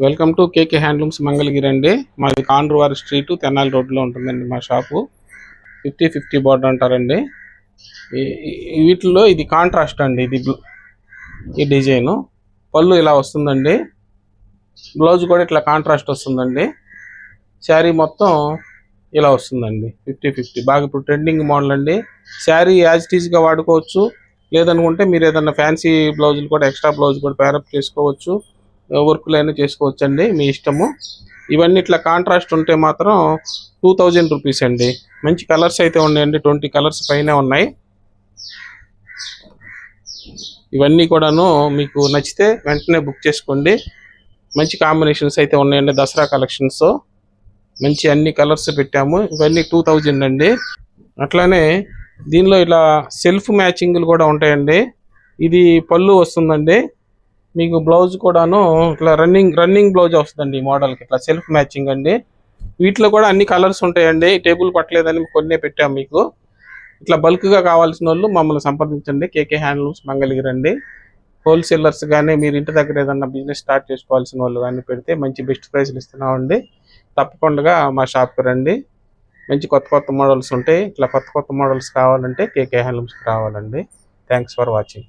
Welcome to KK handlooms Mangalagiri అండి. మాది కాండ్రువారి street Tenali రోడ్లో ఉంటుందండి మా షాపు. 50-50 బోర్డర్ అంటారండి. వీటిలో ఇది కాంట్రాస్ట్ అండి. ఈ డిజైను పళ్ళు ఇలా వస్తుందండి. బ్లౌజ్ కూడా ఇట్లా కాంట్రాస్ట్ వస్తుందండి. శారీ మొత్తం ఇలా వస్తుందండి. 50-50 బాగా ఇప్పుడు ట్రెండింగ్ మోడల్ అండి. శారీ యాజ్ ఇట్ ఈజ్గా వాడుకోవచ్చు. లేదనుకుంటే మీరు ఏదన్నా ఫ్యాన్సీ బ్లౌజులు కూడా ఎక్స్ట్రా బ్లౌజ్ కూడా పేరప్ చేసుకోవచ్చు. వర్క్లైనా చేసుకోవచ్చు అండి, మీ ఇష్టము. ఇవన్నీ ఇట్లా కాంట్రాస్ట్ ఉంటే మాత్రం 2000 రూపీస్ అండి. మంచి కలర్స్ అయితే ఉన్నాయండి, 20 కలర్స్ పైనే ఉన్నాయి. ఇవన్నీ కూడాను మీకు నచ్చితే వెంటనే బుక్ చేసుకోండి. మంచి కాంబినేషన్స్ అయితే ఉన్నాయండి. దసరా కలెక్షన్స్ మంచి అన్ని కలర్స్ పెట్టాము. ఇవన్నీ 2000 అండి. అట్లానే దీనిలో ఇలా సెల్ఫ్ మ్యాచింగ్లు కూడా ఉంటాయండి. ఇది పళ్ళు వస్తుందండి. మీకు బ్లౌజ్ కూడాను ఇట్లా రన్నింగ్ బ్లౌజ్ వస్తుందండి. ఈ మోడల్కి ఇట్లా సెల్ఫ్ మ్యాచింగ్ అండి. వీటిలో కూడా అన్ని కలర్స్ ఉంటాయండి. టేబుల్ పట్టలేదని కొన్నే పెట్టాము మీకు. ఇట్లా బల్క్గా కావాల్సిన వాళ్ళు మమ్మల్ని సంప్రదించండి. కేకే హ్యాండ్లూమ్స్ మంగళగిరి అండి. హోల్సేలర్స్ కానీ మీరు ఇంటి దగ్గర ఏదన్నా బిజినెస్ స్టార్ట్ చేసుకోవాల్సిన వాళ్ళు కానీ పెడితే మంచి బెస్ట్ ప్రైస్లు ఇస్తున్నామండి. తప్పకుండా మా షాప్కి రండి. మంచి కొత్త మోడల్స్ ఉంటాయి. ఇట్లా కొత్త మోడల్స్ కావాలంటే కేకే హ్యాండ్లూమ్స్కి రావాలండి. Thanks for watching.